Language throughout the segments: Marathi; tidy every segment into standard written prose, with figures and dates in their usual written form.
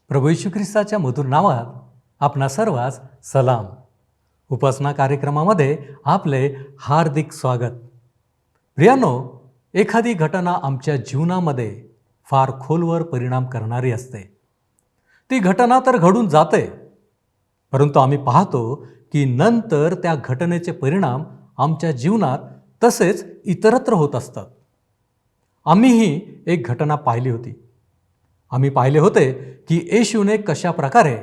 प्रभू येशू ख्रिस्ताच्या मधुर नावात आपणा सर्वांस सलाम. उपासना कार्यक्रमामध्ये आपले हार्दिक स्वागत. प्रियानो, एखादी घटना आमच्या जीवनामध्ये फार खोलवर परिणाम करणारी असते. ती घटना तर घडून जाते, परंतु आम्ही पाहतो की नंतर त्या घटनेचे परिणाम आमच्या जीवनात तसेच इतरत्र होत असतात. आम्हीही एक घटना पाहिली होती. आम्ही पाहिले होते की येशूने कशा प्रकारे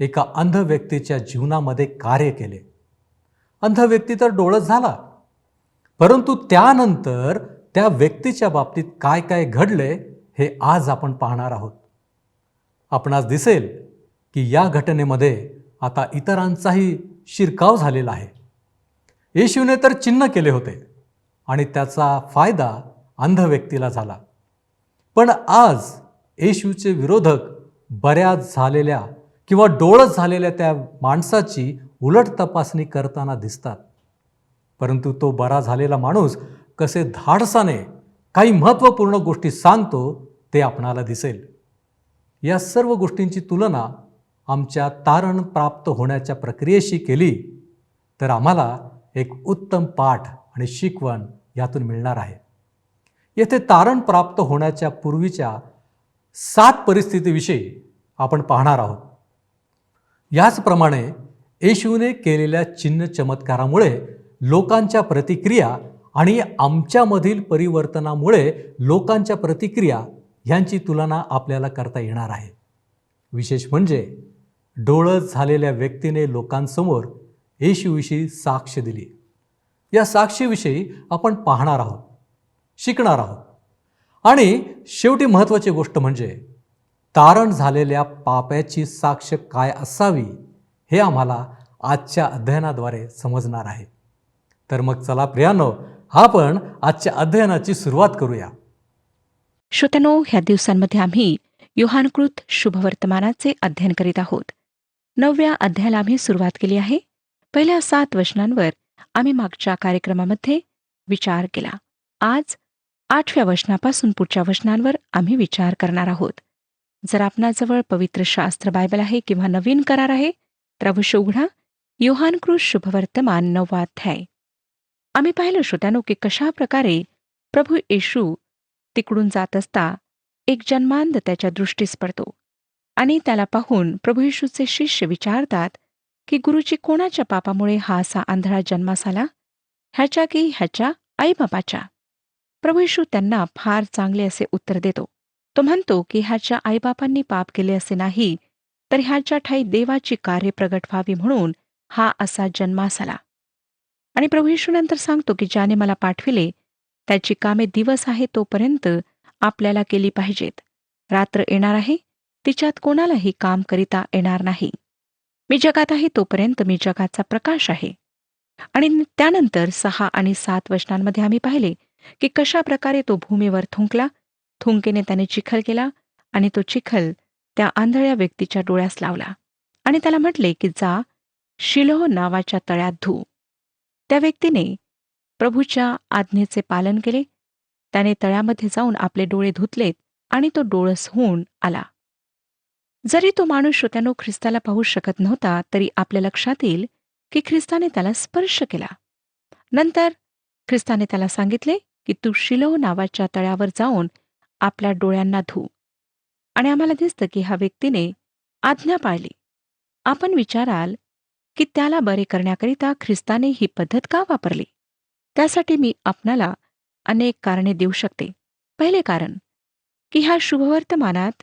एका अंध व्यक्तीच्या जीवनामध्ये कार्य केले. अंध व्यक्ती तर डोळस झाला, परंतु त्यानंतर त्या व्यक्तीच्या बाबतीत काय काय घडले हे आज आपण पाहणार आहोत. आपणास दिसेल की या घटनेमध्ये आता इतरांचाही शिरकाव झालेला आहे. येशूने तर चिन्ह केले होते आणि त्याचा फायदा अंध व्यक्तीला झाला. पण आज येशूचे विरोधक बऱ्याच झालेल्या किंवा डोळस झालेल्या त्या माणसाची उलट तपासणी करताना दिसतात. परंतु तो बरा झालेला माणूस कसे धाडसाने काही महत्त्वपूर्ण गोष्टी सांगतो ते आपणाला दिसेल. या सर्व गोष्टींची तुलना आमच्या तारण प्राप्त होण्याच्या प्रक्रियेशी केली तर आम्हाला एक उत्तम पाठ आणि शिकवण यातून मिळणार आहे. येथे तारण प्राप्त होण्याच्या पूर्वीच्या 7 परिस्थितीविषयी आपण पाहणार आहोत. याचप्रमाणे येशूने केलेल्या चिन्ह चमत्कारामुळे लोकांच्या प्रतिक्रिया आणि आमच्यामधील परिवर्तनामुळे लोकांच्या प्रतिक्रिया यांची तुलना आपल्याला करता येणार आहे. विशेष म्हणजे डोळस झालेल्या व्यक्तीने लोकांसमोर येशूविषयी साक्ष दिली. या साक्षीविषयी आपण पाहणार आहोत, शिकणार आहोत. आणि शेवटी महत्त्वाची गोष्ट म्हणजे तारण झालेल्या पापाची साक्ष काय असावी हे आम्हाला आजच्या अध्ययनाद्वारे समजणार आहे. तर मग चला प्रियानो, आपण आजच्या अध्ययनाची सुरुवात करूया. श्रोत्यानो, ह्या दिवसांमध्ये आम्ही योहानकृत शुभवर्तमानाचे अध्ययन करीत आहोत. 9व्या अध्यायाला आम्ही सुरुवात केली आहे. पहिल्या 7 वचनांवर आम्ही मागच्या कार्यक्रमामध्ये विचार केला. आज 8व्या वचनापासून पुढच्या वचनांवर आम्ही विचार करणार आहोत. जर आपणाजवळ पवित्र शास्त्र बायबल आहे किंवा नवीन करार आहे तर अवश्य उघडा योहानकृत शुभवर्तमान 9वा अध्याय. आम्ही पाहिलं श्रोत्यानो की कशा प्रकारे प्रभू येशू तिकडून जात असता एक जन्मांध त्याच्या दृष्टीस पडतो आणि त्याला पाहून प्रभू येशूचे शिष्य विचारतात की गुरुजी, कोणाच्या पापामुळे हा असा आंधळा जन्मास आला, ह्याच्या की ह्याच्या आईबापाच्या? प्रभू येशू त्यांना फार चांगले असे उत्तर देतो. तो म्हणतो की ह्याच्या आईबापांनी पाप केले असे नाही, तर ह्याच्या ठाई देवाची कार्य प्रगट व्हावी म्हणून हा असा जन्मास आला. आणि प्रभू येशू नंतर सांगतो की ज्याने मला पाठविले त्याची कामे दिवस आहे तोपर्यंत आपल्याला केली पाहिजेत. रात्र येणार आहे, तिच्यात कोणालाही काम करिता येणार नाही. मी जगात आहे तोपर्यंत मी जगाचा प्रकाश आहे. आणि त्यानंतर 6 आणि 7 वचनांमध्ये आम्ही पाहिले की कशा प्रकारे तो भूमीवर थुंकला, थुंकेने त्याने चिखल केला आणि तो चिखल त्या आंधळ्या व्यक्तीच्या डोळ्यास लावला आणि त्याला म्हटले की जा शिलोह नावाच्या तळ्यात धू. त्या व्यक्तीने प्रभूच्या आज्ञेचे पालन केले. त्याने तळ्यामध्ये जाऊन आपले डोळे धुतलेत आणि तो डोळस होऊन आला. जरी तो माणूस श्रोत्यानो ख्रिस्ताला पाहू शकत नव्हता, तरी आपल्या लक्षात येईल की ख्रिस्ताने त्याला स्पर्श केला. नंतर ख्रिस्ताने त्याला सांगितले की तू शिलोह नावाच्या तळ्यावर जाऊन आपल्या डोळ्यांना धू. आणि आम्हाला दिसतं की ह्या व्यक्तीने आज्ञा पाळली. आपण विचाराल की त्याला बरे करण्याकरिता ख्रिस्ताने ही पद्धत का वापरली? त्यासाठी मी आपणाला अनेक कारणे देऊ शकते. पहिले कारण की ह्या शुभवर्तमानात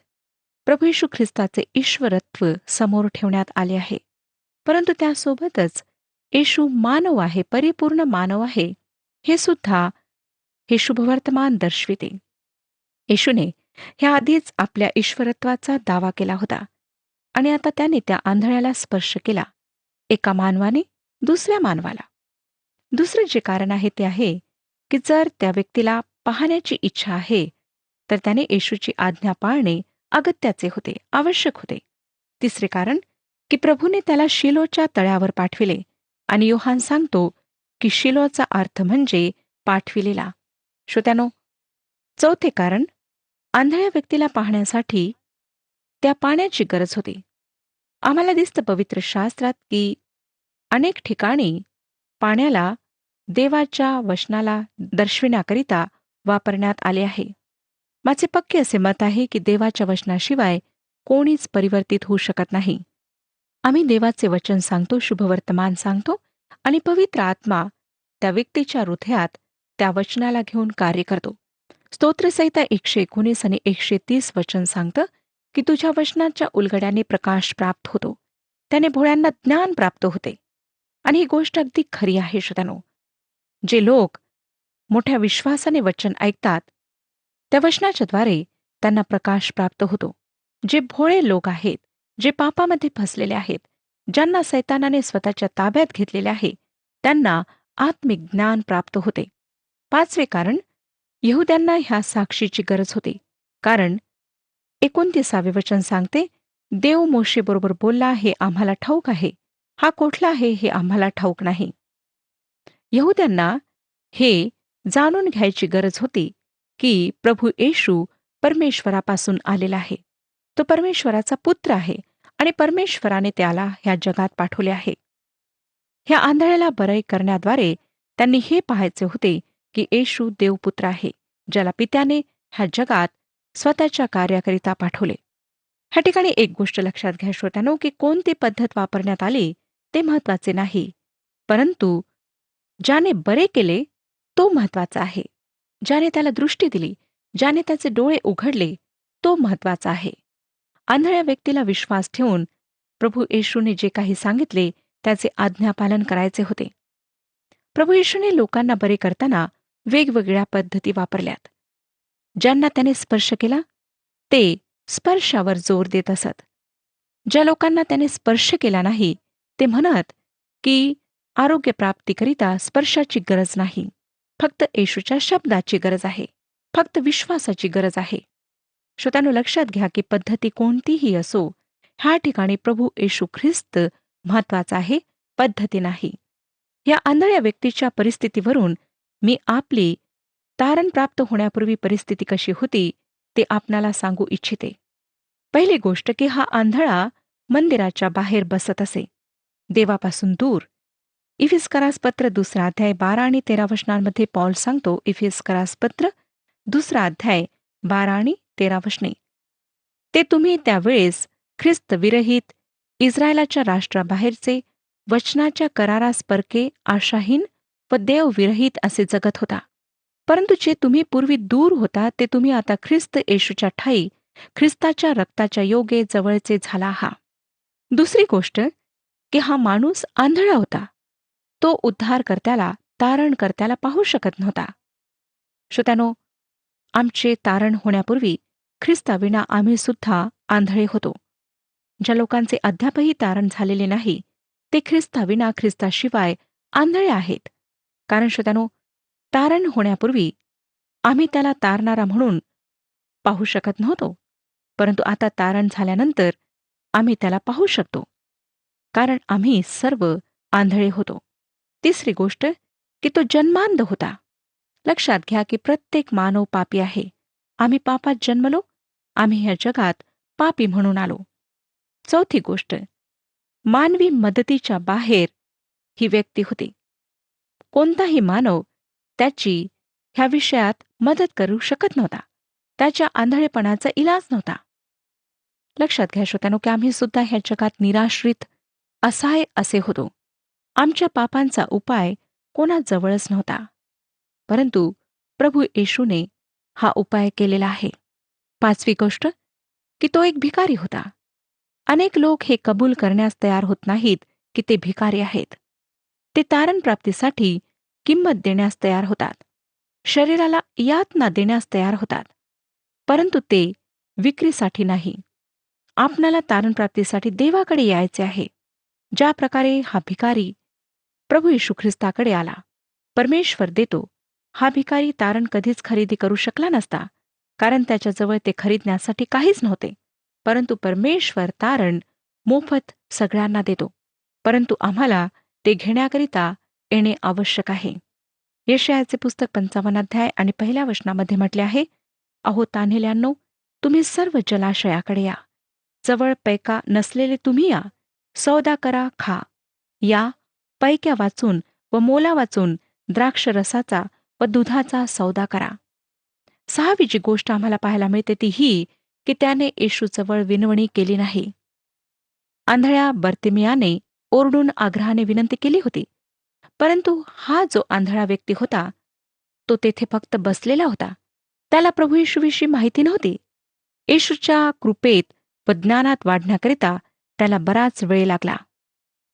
प्रभू येशू ख्रिस्ताचे ईश्वरत्व समोर ठेवण्यात आले आहे. परंतु त्यासोबतच येशू मानव आहे, परिपूर्ण मानव आहे, हे सुद्धा हे शुभवर्तमान दर्शविते. येशूने ह्या आधीच आपल्या ईश्वरत्वाचा दावा केला होता आणि आता त्याने त्या आंधळ्याला स्पर्श केला, एका मानवाने दुसऱ्या मानवाला. दुसरे जे कारण आहे ते आहे की जर त्या व्यक्तीला पाहण्याची इच्छा आहे तर त्याने येशूची आज्ञा पाळणे अगत्याचे होते, आवश्यक होते. तिसरे कारण की प्रभूने त्याला शिलोच्या तळ्यावर पाठविले आणि योहान सांगतो की शिलोचा अर्थ म्हणजे पाठविलेला. श्रोत्यानो, चौथे कारण आंधळ्या व्यक्तीला पाहण्यासाठी त्या पाण्याची गरज होती. आम्हाला दिसतं पवित्र शास्त्रात की अनेक ठिकाणी पाण्याला देवाच्या वचनाला दर्शविण्याकरिता वापरण्यात आले आहे. माझे पक्के असे मत आहे की देवाच्या वचनाशिवाय कोणीच परिवर्तित होऊ शकत नाही. आम्ही देवाचे वचन सांगतो, शुभवर्तमान सांगतो आणि पवित्र आत्मा त्या व्यक्तीच्या हृदयात त्या वचनाला घेऊन कार्य करतो. स्तोत्रसंहिता 119 आणि 130 वचन सांगतं की तुझ्या वचनाच्या उलगड्याने प्रकाश प्राप्त होतो, त्याने भोळ्यांना ज्ञान प्राप्त होते. आणि ही गोष्ट अगदी खरी आहे श्रोत्यानो. जे लोक मोठ्या विश्वासाने वचन ऐकतात, त्या वचनाच्या द्वारे त्यांना प्रकाश प्राप्त होतो. जे भोळे लोक आहेत, जे पापामध्ये फसलेले आहेत, ज्यांना सैतानाने स्वतःच्या ताब्यात घेतलेले आहे, त्यांना आत्मिक ज्ञान प्राप्त होते. 5वे कारण, यहुद्यांना ह्या साक्षीची गरज होती. कारण 29 वचन सांगते, देव मोशेबरोबर बोलला हे आम्हाला ठाऊक आहे, हा कोठला आहे हे आम्हाला ठाऊक नाही. यहुद्यांना हे जाणून घ्यायची गरज होती की प्रभू येशू परमेश्वरापासून आलेला आहे. तो परमेश्वराचा पुत्र आहे आणि परमेश्वराने त्याला ह्या जगात पाठवले आहे. ह्या आंधळ्याला बरे करण्याद्वारे त्यांनी हे पाहायचे होते की येशू देवपुत्र आहे, ज्याला पित्याने ह्या जगात स्वतःच्या कार्याकरिता पाठवले. ह्या ठिकाणी एक गोष्ट लक्षात घ्या श्रोत्यानो, की कोणती पद्धत वापरण्यात आली ते महत्वाचे नाही, परंतु ज्याने बरे केले तो महत्वाचा आहे. ज्याने त्याला दृष्टी दिली, ज्याने त्याचे डोळे उघडले, तो महत्वाचा आहे. आंधळ्या व्यक्तीला विश्वास ठेवून प्रभू येशूने जे काही सांगितले त्याचे आज्ञापालन करायचे होते. प्रभू येशूने लोकांना बरे करताना वेगवेगळ्या पद्धती वापरल्यात. ज्यांना त्याने स्पर्श केला ते स्पर्शावर जोर देत असत. ज्या लोकांना त्याने स्पर्श केला नाही ते म्हणत की आरोग्यप्राप्तीकरिता स्पर्शाची गरज नाही, फक्त येशूच्या शब्दाची गरज आहे, फक्त विश्वासाची गरज आहे. श्रोत्यांनो, लक्षात घ्या की पद्धती कोणतीही असो, ह्या ठिकाणी प्रभू येशू ख्रिस्त महत्वाचा आहे, पद्धती नाही. या आंधळ्या व्यक्तीच्या परिस्थितीवरून मी आपली तारण प्राप्त होण्यापूर्वी परिस्थिती कशी होती ते आपणाला सांगू इच्छिते. पहिली गोष्ट की हा आंधळा मंदिराच्या बाहेर बसत असे, देवापासून दूर. इफिस्करास पत्र 2 अध्याय 12 आणि 13 वचनांमध्ये पॉल सांगतो, इफिस्करास पत्र 2 अध्याय 12 आणि 13 वचने, ते तुम्ही त्यावेळेस ख्रिस्त विरहित इस्रायलाच्या राष्ट्राबाहेरचे वचनाच्या करारास परके, आशाहीन व देवविरहित असे जगत होता. परंतु जे तुम्ही पूर्वी दूर होता ते तुम्ही आता ख्रिस्त येशूच्या ठायी ख्रिस्ताच्या रक्ताच्या योगे जवळचे झाला आहात. दुसरी गोष्ट की हा माणूस आंधळा होता. तो उद्धारकर्त्याला, तारणकर्त्याला पाहू शकत नव्हता. श्रोत्यानो, आमचे तारण होण्यापूर्वी ख्रिस्ताविना आम्ही सुद्धा आंधळे होतो. ज्या लोकांचे अद्यापही तारण झालेले नाही ते ख्रिस्ताविना, ख्रिस्ताशिवाय आंधळे आहेत. कारण श्रोत्यानो, तारण होण्यापूर्वी आम्ही त्याला तारणारा म्हणून पाहू शकत नव्हतो, परंतु आता तारण झाल्यानंतर आम्ही त्याला पाहू शकतो, कारण आम्ही सर्व आंधळे होतो. तिसरी गोष्ट की तो जन्मांध होता. लक्षात घ्या की प्रत्येक मानव पापी आहे. आम्ही पापात जन्मलो, आम्ही ह्या जगात पापी म्हणून आलो. चौथी गोष्ट, मानवी मदतीच्या बाहेर ही व्यक्ती होती. कोणताही मानव त्याची ह्या विषयात मदत करू शकत नव्हता. त्याच्या आंधळेपणाचा इलाज नव्हता. लक्षात घ्या श्रोत्यानो की आम्ही सुद्धा ह्या जगात निराश्रित, असहाय असे होतो. आमच्या पापांचा उपाय कोणाजवळच नव्हता, परंतु प्रभू येशूने हा उपाय केलेला आहे. 5वी गोष्ट की तो एक भिकारी होता. अनेक लोक हे कबूल करण्यास तयार होत नाहीत की ते भिकारी आहेत. ते तारण प्राप्तीसाठी किंमत देण्यास तयार होतात, शरीराला यातना देण्यास तयार होतात, परंतु ते विक्रीसाठी नाही. आपणाला तारण प्राप्तीसाठी देवाकडे यायचे आहे. ज्या प्रकारे हा भिकारी प्रभू येशू ख्रिस्ताकडे आला, परमेश्वर देतो. हा भिकारी तारण कधीच खरेदी करू शकला नसता, कारण त्याच्याजवळ ते खरीदण्यासाठी काहीच नव्हते. परंतु परमेश्वर तारण मोफत सगळ्यांना देतो, परंतु आम्हाला ते घेण्याकरिता येणे आवश्यक आहे. यशायाचे पुस्तक 55 अध्याय आणि 1 वचनामध्ये म्हटले आहे, अहो तान्हेल्यांनो, तुम्ही सर्व जलाशयाकडे या. जवळ पैका नसलेले तुम्ही या, सौदा करा, खा. या, पैक्या वाचून व मोला वाचून द्राक्ष रसाचा व दुधाचा सौदा करा. 6वी जी गोष्ट आम्हाला पाहायला मिळते ती ही की त्याने येशूजवळ विनवणी केली नाही. आंधळ्या बर्तिमियाने ओरडून आग्रहाने विनंती केली होती, परंतु हा जो आंधळा व्यक्ती होता तो तेथे फक्त बसलेला होता. त्याला प्रभू येशूविषयी माहिती नव्हती. येशूच्या कृपेत व ज्ञानात वाढण्याकरिता त्याला बराच वेळ लागला.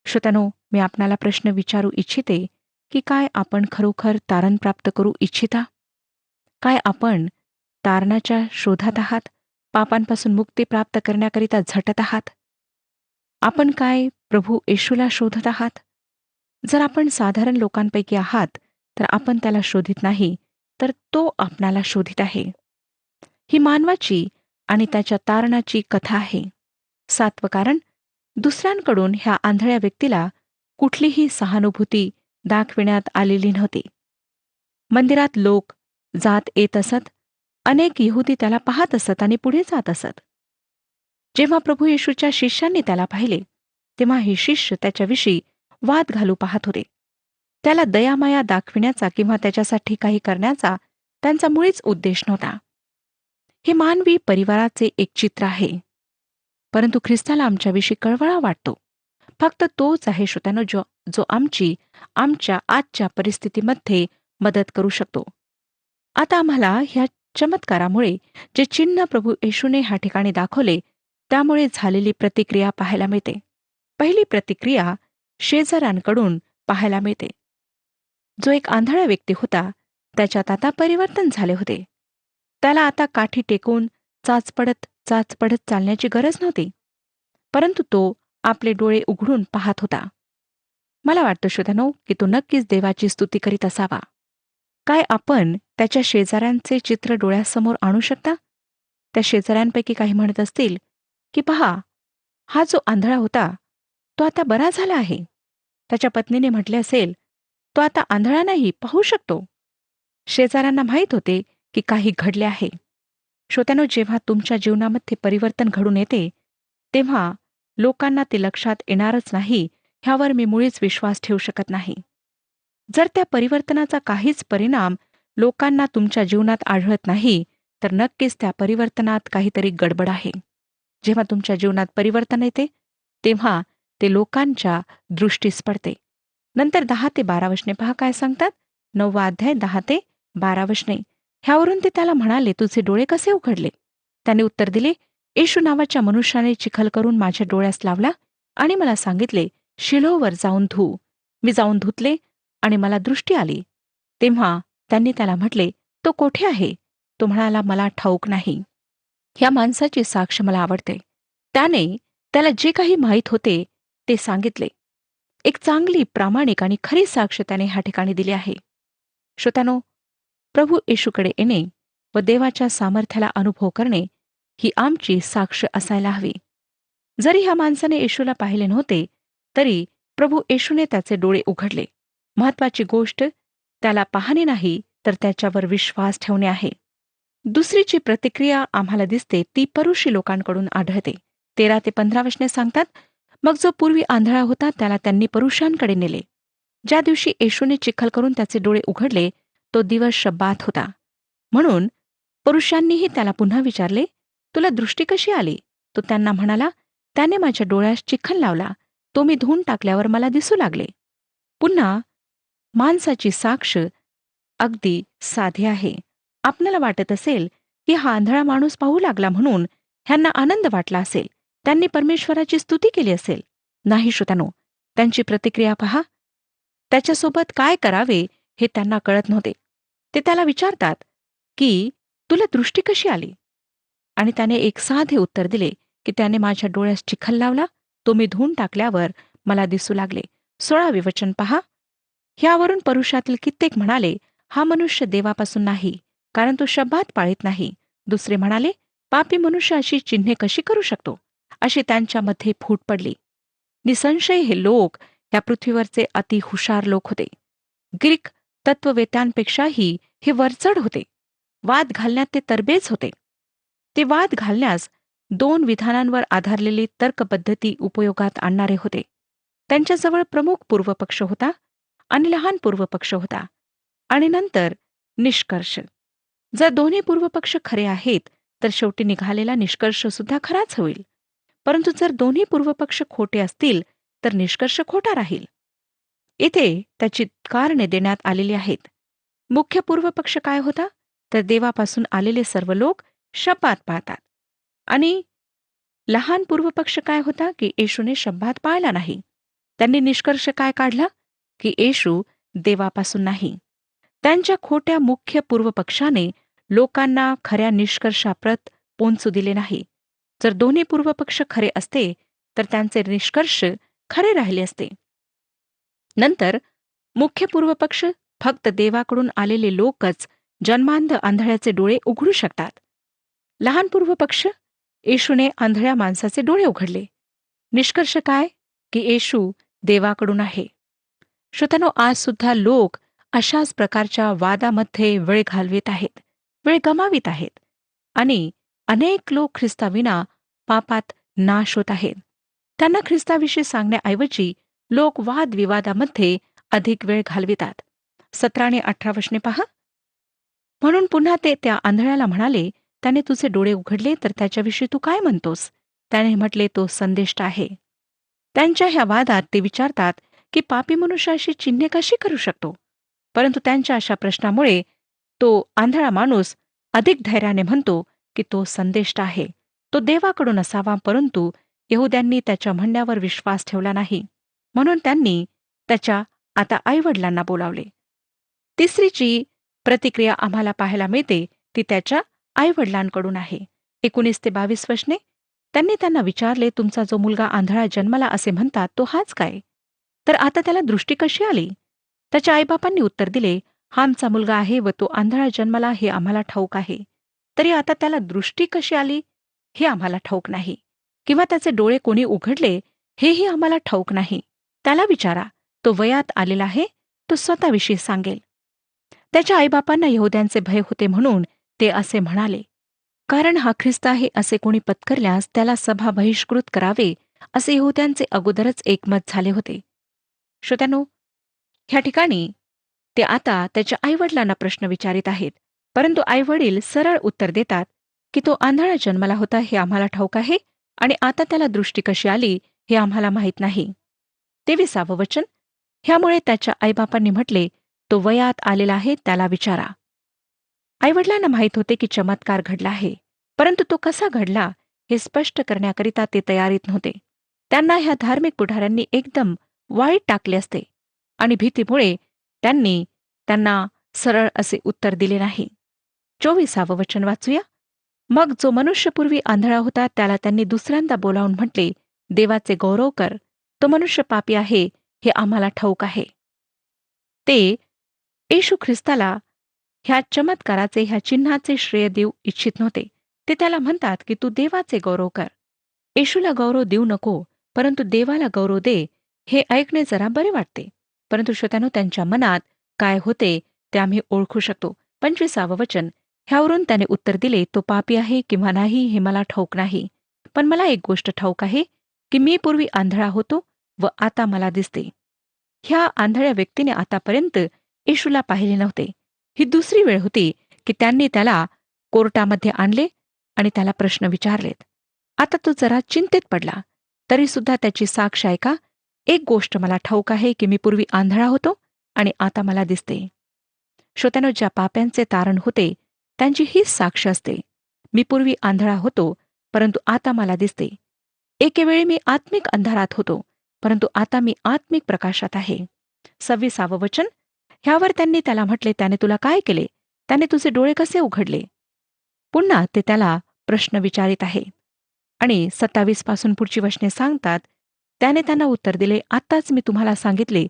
श्रोत्यानो, मी आपणाला प्रश्न विचारू इच्छिते की काय आपण खरोखर तारण प्राप्त करू इच्छिता? काय आपण तारणाच्या शोधात आहात? पापांपासून मुक्ती प्राप्त करण्याकरिता झटत आहात? आपण काय प्रभू येशूला शोधत आहात? जर आपण साधारण लोकांपैकी आहात तर आपण त्याला शोधित नाही, तर तो आपणाला शोधित आहे. ही मानवाची आणि त्याच्या तारणाची कथा आहे. 7वं कारण, दुसऱ्यांकडून ह्या आंधळ्या व्यक्तीला कुठलीही सहानुभूती दाखविण्यात आलेली नव्हती. मंदिरात लोक जात येत असत. अनेक यहुदी त्याला पाहत असत आणि पुढे जात असत. जेव्हा प्रभू येशूच्या शिष्यांनी त्याला पाहिले, तेव्हा हे शिष्य त्याच्याविषयी वाद घालू पाहत होते. त्याला दयामाया दाखविण्याचा किंवा त्याच्यासाठी काही करण्याचा त्यांचा मुळीच उद्देश नव्हता. हे मानवी परिवाराचे एक चित्र आहे. परंतु ख्रिस्ताला आमच्याविषयी कळवळा वाटतो. फक्त तोच आहे श्रोत्यानो जो आमच्या आजच्या परिस्थितीमध्ये मदत करू शकतो. आता आम्हाला ह्या चमत्कारामुळे जे चिन्ह प्रभू येशूने ह्या ठिकाणी दाखवले त्यामुळे झालेली प्रतिक्रिया पाहायला मिळते. पहिली प्रतिक्रिया शेजाऱ्यांकडून पाहायला मिळते. जो एक आंधळा व्यक्ती होता त्याच्यात आता परिवर्तन झाले होते. त्याला आता काठी टेकून चाचपडत चालण्याची गरज नव्हती, परंतु तो आपले डोळे उघडून पाहत होता. मला वाटतं श्रोत्यानो की तो नक्कीच देवाची स्तुती करीत असावा. काय आपण त्याच्या शेजाऱ्यांचे चित्र डोळ्यासमोर आणू शकता? त्या शेजाऱ्यांपैकी काही म्हणत असतील की पहा, हा जो आंधळा होता तो आता बरा झाला आहे. त्याच्या पत्नीने म्हटले असेल, तो आता आंधळा नाही, पाहू शकतो. शेजाऱ्यांना माहीत होते की काही घडले आहे. श्रोत्यानो, जेव्हा तुमच्या जीवनामध्ये परिवर्तन घडून येते तेव्हा लोकांना ते लक्षात येणारच नाही ह्यावर मी मुळीच विश्वास ठेवू शकत नाही. जर त्या परिवर्तनाचा काहीच परिणाम लोकांना तुमच्या जीवनात आढळत नाही तर नक्कीच त्या परिवर्तनात काहीतरी गडबड आहे. जेव्हा तुमच्या जीवनात परिवर्तन येते तेव्हा ते लोकांच्या दृष्टीस पडते. नंतर 10 ते 12 वचने पहा काय सांगतात. 9वा अध्याय 10 ते 12 वचने. ह्यावरून ते त्याला म्हणाले, तुझे डोळे कसे उघडले? त्याने उत्तर दिले, येशू नावाच्या मनुष्याने चिखल करून माझ्या डोळ्यास लावला आणि मला सांगितले, शिलोवर जाऊन धू. मी जाऊन धुतले आणि मला दृष्टी आली. तेव्हा त्यांनी त्याला म्हटले, तो कोठे आहे? तो म्हणाला, मला ठाऊक नाही. ह्या माणसाची साक्ष मला आवडते. त्याने त्याला जे काही माहीत होते ते सांगितले. एक चांगली, प्रामाणिक आणि खरी साक्ष त्याने ह्या ठिकाणी दिली आहे. श्रोत्यानो, प्रभू येशूकडे येणे व देवाच्या सामर्थ्याला अनुभव करणे ही आमची साक्ष असायला हवी. जरी ह्या माणसाने येशूला पाहिले नव्हते तरी प्रभू येशूने त्याचे डोळे उघडले. महत्वाची गोष्ट त्याला पाहणे नाही तर त्याच्यावर विश्वास ठेवणे आहे. दुसरी जी प्रतिक्रिया आम्हाला दिसते ती परुषी लोकांकडून आढळते. 13 ते 15 वचने सांगतात, मग जो पूर्वी आंधळा होता त्याला त्यांनी परुषांकडे नेले. ज्या दिवशी येशूने चिखल करून त्याचे डोळे उघडले तो दिवस शब्बात होता. म्हणून पुरुषांनीही त्याला पुन्हा विचारले, तुला दृष्टी कशी आली? तो त्यांना म्हणाला, त्याने माझ्या डोळ्यास चिखल लावला, तो मी धुवून टाकल्यावर मला दिसू लागले. पुन्हा माणसाची साक्ष अगदी साधी आहे. आपल्याला वाटत असेल की हा आंधळा माणूस पाहू लागला म्हणून ह्यांना आनंद वाटला असेल, त्यांनी परमेश्वराची स्तुती केली असेल. नाही श्रोत्यानो, त्यांची प्रतिक्रिया पहा. त्याच्यासोबत काय करावे हे त्यांना कळत नव्हते. ते त्याला विचारतात की तुला दृष्टी कशी आली? आणि त्याने एक साधे उत्तर दिले की त्याने माझ्या डोळ्यास चिखल लावला, तो मी धुवून टाकल्यावर मला दिसू लागले. 16वे वचन पहा. ह्यावरून परुषातील कित्येक म्हणाले, हा मनुष्य देवापासून नाही, कारण तो शब्दात पाळीत नाही. दुसरे म्हणाले, पापी मनुष्य अशी चिन्हे कशी करू शकतो? अशी त्यांच्यामध्ये फूट पडली. निसंशय हे लोक या पृथ्वीवरचे अति हुशार लोक होते. ग्रीक तत्ववेत्यांपेक्षाही हे वरचढ होते. वाद घालण्यात ते तरबेज होते. ते वाद घालण्यास 2 विधानांवर आधारलेली तर्कपद्धती उपयोगात आणणारे होते. त्यांच्याजवळ प्रमुख पूर्वपक्ष होता आणि लहान पूर्वपक्ष होता आणि नंतर निष्कर्ष. जर दोन्ही पूर्वपक्ष खरे आहेत तर शेवटी निघालेला निष्कर्ष सुद्धा खराच होईल. परंतु जर दोन्ही पूर्वपक्ष खोटे असतील तर निष्कर्ष खोटा राहील. इथे त्याची कारणे देण्यात आलेली आहेत. मुख्य पूर्वपक्ष काय होता? तर देवापासून आलेले सर्व लोक शब्दात पाळतात. आणि लहान पूर्वपक्ष काय होता? की येशूने शब्दात पाळला नाही. त्यांनी निष्कर्ष काय काढला? की येशू देवापासून नाही. त्यांच्या खोट्या मुख्य पूर्वपक्षाने लोकांना खऱ्या निष्कर्षाप्रत पोहोचू दिले नाही. जर दोन्ही पूर्वपक्ष खरे असते तर त्यांचे निष्कर्ष खरे राहिले असते. नंतर मुख्य पूर्वपक्ष फक्त देवाकडून आलेले लोकच जन्मांध आंधळ्याचे डोळे उघडू शकतात. लहान पूर्वपक्ष येशूने आंधळ्या माणसाचे डोळे उघडले. निष्कर्ष काय? की येशू देवाकडून आहे. श्रोत्यानो, आज सुद्धा लोक अशाच प्रकारच्या वादामध्ये वेळ घालवित आहेत, वेळ गमावित आहेत आणि अनेक लोक ख्रिस्ताविना पापात नाश होत आहेत. त्यांना ख्रिस्ताविषयी सांगण्याऐवजी लोक वादविवादामध्ये अधिक वेळ घालवितात. 17 आणि 18 वचने पहा. म्हणून पुन्हा ते त्या आंधळ्याला म्हणाले, त्याने तुझे डोळे उघडले तर त्याच्याविषयी तू काय म्हणतोस? त्याने म्हटले, तो संदेष्ट आहे. त्यांच्या ह्या वादात ते विचारतात की पापी मनुष्य अशी चिन्हे कशी करू शकतो? परंतु त्यांच्या अशा प्रश्नामुळे तो आंधळा माणूस अधिक धैर्याने म्हणतो की तो संदेष्ट आहे. तो देवाकडून असावा, परंतु यहुद्यांनी त्याच्या म्हणण्यावर विश्वास ठेवला नाही. म्हणून त्यांनी त्याच्या आता आईवडिलांना बोलावले. तिसरी जी प्रतिक्रिया आम्हाला पाहायला मिळते ती त्याच्या आईवडिलांकडून आहे. 19 ते 22 वचने. त्यांनी त्यांना विचारले, तुमचा जो मुलगा आंधळा जन्मला असे म्हणतात तो हाच काय? तर आता त्याला दृष्टी कशी आली? त्याच्या आईबापांनी उत्तर दिले, हा आमचा मुलगा आहे व तो आंधळा जन्मला हे आम्हाला ठाऊक आहे. तरी आता त्याला दृष्टी कशी आली हे आम्हाला ठाऊक नाही, किंवा त्याचे डोळे कोणी उघडले हेही आम्हाला ठाऊक नाही. त्याला विचारा, तो वयात आलेला आहे, तो स्वतःविषयी सांगेल. त्याच्या आईबापांना यहुद्यांचे भय होते म्हणून ते असे म्हणाले. कारण हा ख्रिस्त आहे असे कोणी पत्करल्यास त्याला सभा बहिष्कृत करावे असे यहुद्यांचे अगोदरच एकमत झाले होते. श्रोत्यानो, ह्या ठिकाणी ते आता त्याच्या आईवडिलांना प्रश्न विचारित आहेत, परंतु आईवडील सरळ उत्तर देतात की तो आंधळा जन्मला होता हे आम्हाला ठाऊक आहे आणि आता त्याला दृष्टी कशी आली हे आम्हाला माहीत नाही. 23 वचन. ह्यामुळे त्याच्या आईबापांनी म्हटले, तो वयात आलेला आहे, त्याला विचारा. आईवडिलांना माहीत होते की चमत्कार घडला आहे, परंतु तो कसा घडला हे स्पष्ट करण्याकरिता ते तयारीत नव्हते. त्यांना ह्या धार्मिक पुढाऱ्यांनी एकदम वाईट टाकले असते आणि भीतीमुळे त्यांनी त्यांना सरळ असे उत्तर दिले नाही. 24 वचन वाचूया. मग जो मनुष्यपूर्वी आंधळा होता त्याला त्यांनी दुसऱ्यांदा बोलावून म्हटले, देवाचे गौरव कर, तो मनुष्य पापी आहे हे आम्हाला ठाऊक आहे. ते येशू ख्रिस्ताला ह्या चमत्काराचे, ह्या चिन्हाचे श्रेय देऊ इच्छित नव्हते. ते त्याला म्हणतात की तू देवाचे गौरव कर. येशूला गौरव देऊ नको, परंतु देवाला गौरव दे. हे ऐकणे जरा बरे वाटते, परंतु श्रोत्यानो, त्यांच्या मनात काय होते ते आम्ही ओळखू शकतो. 25 वचन. ह्यावरून त्याने उत्तर दिले, तो पापी आहे किंवा नाही हे मला ठाऊक नाही, पण मला एक गोष्ट ठाऊक आहे की मी पूर्वी आंधळा होतो व आता मला दिसते. ह्या आंधळ्या व्यक्तीने आतापर्यंत येशूला पाहिले नव्हते. ही दुसरी वेळ होती की त्यांनी त्याला कोर्टामध्ये आणले आणि त्याला प्रश्न विचारलेत. आता तो जरा चिंतेत पडला, तरी सुद्धा त्याची साक्ष ऐका. एक गोष्ट मला ठाऊक आहे की मी पूर्वी आंधळा होतो आणि आता मला दिसते. श्रोत्यानो, ज्या पाप्यांचे तारण होते त्यांची हीच साक्ष असते. मी पूर्वी आंधळा होतो, परंतु आता मला दिसते. एकेवेळी मी आत्मिक अंधारात होतो, परंतु आता मी आत्मिक प्रकाशात आहे. 26 वचन. ह्यावर त्यांनी त्याला म्हटले, त्याने तुला काय केले? त्याने तुझे डोळे कसे उघडले? पुन्हा ते त्याला प्रश्न विचारित आहे आणि 27 पासून पुढची वचने सांगतात, त्याने त्यांना उत्तर दिले, आत्ताच मी तुम्हाला सांगितले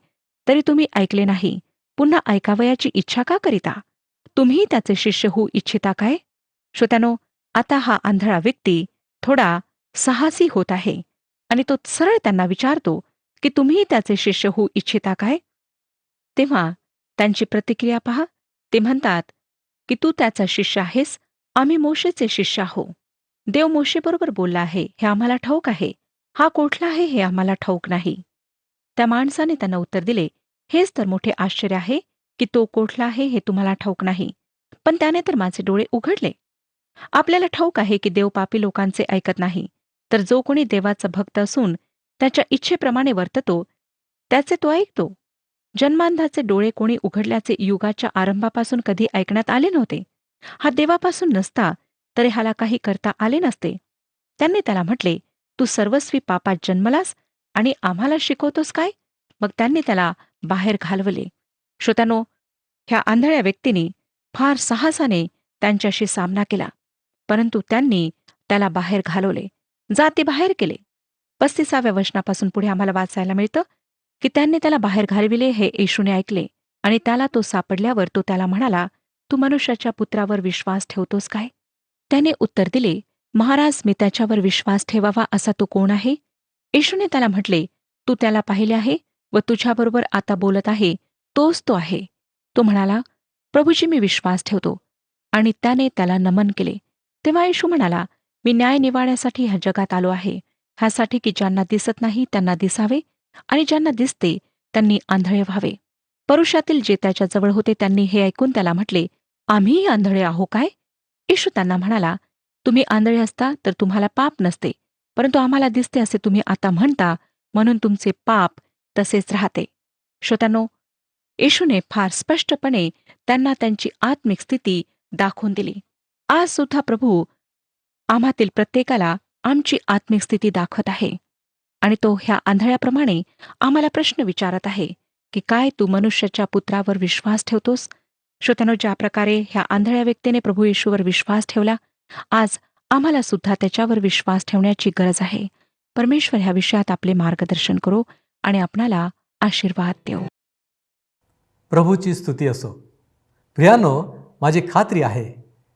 तरी तुम्ही ऐकले नाही. पुन्हा ऐकावयाची इच्छा का करिता? तुम्ही त्याचे शिष्य होऊ इच्छिता काय? श्रोत्यानो, आता हा आंधळा व्यक्ती थोडा साहसी होत आहे आणि तो सरळ त्यांना विचारतो की तुम्ही त्याचे शिष्य होऊ इच्छिता काय? तेव्हा त्यांची प्रतिक्रिया पहा. ते म्हणतात की तू त्याचा शिष्य आहेस, आम्ही मोशेचे शिष्य आहो. देव मोशेबरोबर बोलला आहे हे आम्हाला ठाऊक आहे. हा कोठला आहे हे आम्हाला ठाऊक नाही. त्या माणसाने त्यांना उत्तर दिले, हेच तर मोठे आश्चर्य आहे की तो कोठला आहे हे तुम्हाला ठाऊक नाही. पण त्याने तर माझे डोळे उघडले. आपल्याला ठाऊक आहे की देव पापी लोकांचे ऐकत नाही. तर जो कोणी देवाचा भक्त असून त्याच्या इच्छेप्रमाणे वर्ततो त्याचे तो ऐकतो. जन्मांधाचे डोळे कोणी उघडल्याचे युगाच्या आरंभापासून कधी ऐकण्यात आले नव्हते. हा देवापासून नसता तरी ह्याला काही करता आले नसते. त्यांनी त्याला म्हटले, तू सर्वस्वी पापात जन्मलास आणि आम्हाला शिकवतोस काय? मग त्यांनी त्याला बाहेर घालवले. श्रोत्यानो, ह्या आंधळ्या व्यक्तीने फार साहसाने त्यांच्याशी सामना केला, परंतु त्यांनी त्याला बाहेर घालवले, जाती बाहेर केले. 35व्या वचनापासून पुढे आम्हाला वाचायला मिळतं की त्यांनी त्याला बाहेर घालविले हे येशूने ऐकले आणि त्याला तो सापडल्यावर तो त्याला म्हणाला, तू मनुष्याच्या पुत्रावर विश्वास ठेवतोस काय? त्याने उत्तर दिले, महाराज, मी त्याच्यावर विश्वास ठेवावा असा तो कोण आहे? येशूने त्याला म्हटले, तू त्याला पाहिले आहे व तुझ्याबरोबर आता बोलत आहे तोच तो आहे. तो म्हणाला, प्रभूजी, मी विश्वास ठेवतो. आणि त्याने त्याला नमन केले. तेव्हा येशू म्हणाला, मी न्याय निवाड्यासाठी ह्या जगात आलो आहे, ह्यासाठी की ज्यांना दिसत नाही त्यांना दिसावे आणि ज्यांना दिसते त्यांनी आंधळे व्हावे. परुषातील जे त्याच्या जवळ होते त्यांनी हे ऐकून त्याला म्हटले, आम्हीही आंधळे आहो काय? येशू त्यांना म्हणाला, तुम्ही आंधळे असता तर तुम्हाला पाप नसते, परंतु आम्हाला दिसते असे तुम्ही आता म्हणता, म्हणून तुमचे पाप तसेच राहते. श्रोत्यांनो, येशूने फार स्पष्टपणे त्यांना त्यांची आत्मिक स्थिती दाखवून दिली. आज सुद्धा प्रभू आम्हातील प्रत्येकाला आमची आत्मिक स्थिती दाखवत आहे आणि तो ह्या आंधळ्याप्रमाणे आम्हाला प्रश्न विचारत आहे की काय तू मनुष्याच्या पुत्रावर विश्वास ठेवतोस? श्रोत्यानो, ज्या प्रकारे ह्या आंधळ्या व्यक्तीने प्रभू येशूवर विश्वास ठेवला, आज आम्हाला सुद्धा त्याच्यावर विश्वास ठेवण्याची गरज आहे. परमेश्वर ह्या विषयात आपले मार्गदर्शन करो आणि आपणाला आशीर्वाद देऊ. प्रभूची स्तुती असो. प्रियानो, माझी खात्री आहे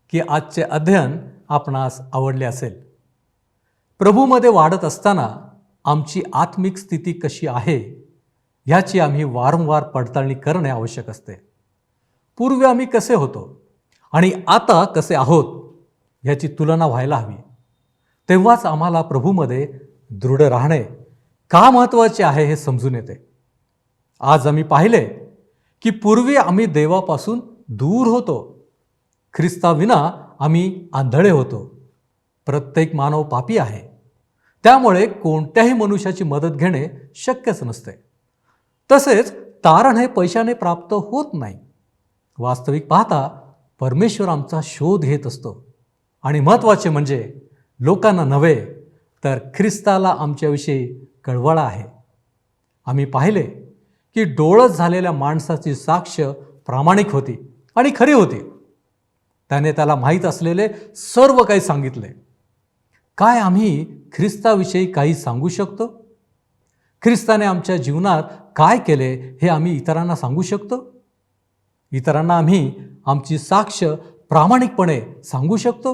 की आजचे अध्ययन आपणास आवडले असेल. प्रभूमध्ये वाढत असताना आमची आत्मिक स्थिती कशी आहे ह्याची आम्ही वारंवार पडताळणी करणे आवश्यक असते. पूर्वी आम्ही कसे होतो आणि आता कसे आहोत ह्याची तुलना व्हायला हवी. तेव्हाच आम्हाला प्रभूमध्ये दृढ राहणे का महत्त्वाचे आहे हे समजून येते. आज आम्ही पाहिले की पूर्वी आम्ही देवापासून दूर होतो. ख्रिस्ताविना आम्ही आंधळे होतो. प्रत्येक मानव पापी आहे. त्यामुळे कोणत्याही मनुष्याची मदत घेणे शक्यच नसते. तसेच तारण हे पैशाने प्राप्त होत नाही. वास्तविक पाहता परमेश्वर आमचा शोध घेत असतो आणि महत्त्वाचे म्हणजे लोकांना नव्हे तर ख्रिस्ताला आमच्याविषयी कळवळा आहे. आम्ही पाहिले की डोळस झालेल्या माणसाची साक्ष प्रामाणिक होती आणि खरी होती. त्याने त्याला माहीत असलेले सर्व काही सांगितले. काय आम्ही ख्रिस्ताविषयी काही सांगू शकतो? ख्रिस्ताने आमच्या जीवनात काय केले हे आम्ही इतरांना सांगू शकतो? इतरांना आम्ही आमची साक्ष प्रामाणिकपणे सांगू शकतो?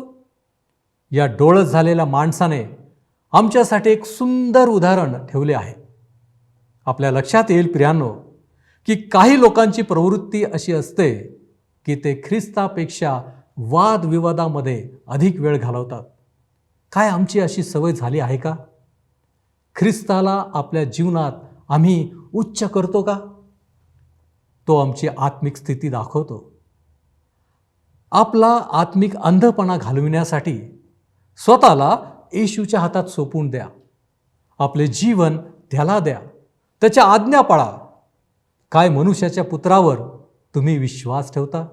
या डोळस झालेल्या माणसाने आमच्यासाठी एक सुंदर उदाहरण ठेवले आहे. आपल्या लक्षात येईल प्रियांनो की काही लोकांची प्रवृत्ती अशी असते की ते ख्रिस्तापेक्षा वादविवादामध्ये अधिक वेळ घालवतात. काय आमची अशी सवय झाली आहे का? ख्रिस्ताला आपल्या जीवनात आम्ही उच्च करतो का? तो आमची आत्मिक स्थिती दाखवतो. आपला आत्मिक अंधपणा घालविण्यासाठी स्वतःला येशूच्या हातात सोपवून द्या. आपले जीवन त्याला द्या. त्याच्या आज्ञा पाळा. काय मनुष्याच्या पुत्रावर तुम्ही विश्वास ठेवता?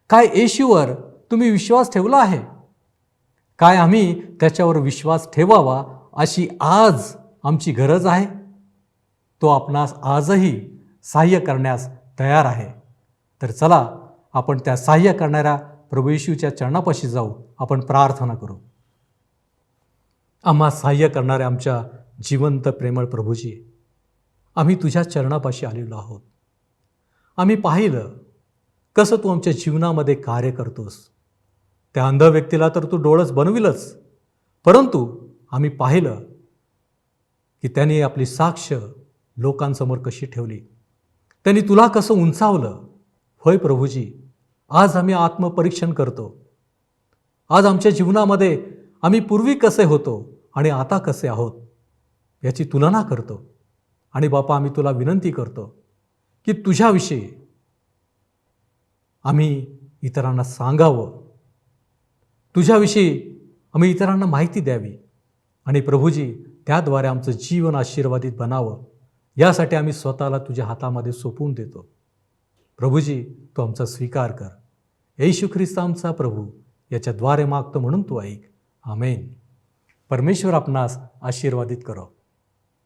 काय येशूवर तुम्ही विश्वास ठेवला आहे? काय आम्ही त्याच्यावर विश्वास ठेवावा अशी आज आमची गरज आहे? तो आपणास आजही सहाय्य करण्यास तयार आहे. तर चला आपण त्या सहाय्य करणाऱ्या प्रभू येशूच्या चरणापाशी जाऊ. आपण प्रार्थना करू. आम्हा सहाय्य करणाऱ्या आमच्या जिवंत प्रेमळ प्रभूजी, आम्ही तुझ्या चरणापाशी आलेलो आहोत. आम्ही पाहिलं कसं तू आमच्या जीवनामध्ये कार्य करतोस. त्या अंध व्यक्तीला तर तू डोळस बनविलंच, परंतु आम्ही पाहिलं की त्यांनी आपली साक्ष लोकांसमोर कशी ठेवली. त्यांनी तुला कसं उंचावलं. होय प्रभूजी, आज आम्ही आत्मपरीक्षण करतो. आज आमच्या जीवनामध्ये आम्ही पूर्वी कसे होतो आणि आता कसे आहोत याची तुलना करतो. आणि बापा, आम्ही तुला विनंती करतो की तुझ्याविषयी आम्ही इतरांना सांगावं, तुझ्याविषयी आम्ही इतरांना माहिती द्यावी आणि प्रभूजी त्याद्वारे आमचं जीवन आशीर्वादित बनावं, यासाठी आम्ही स्वतःला तुझ्या हातामध्ये सोपवून देतो. प्रभूजी, तू आमचा स्वीकार कर. येशू ख्रिस्त आमचा प्रभू याच्याद्वारे मागतो म्हणून तू ऐक. आमेन. परमेश्वर आपणास आशीर्वादित करो.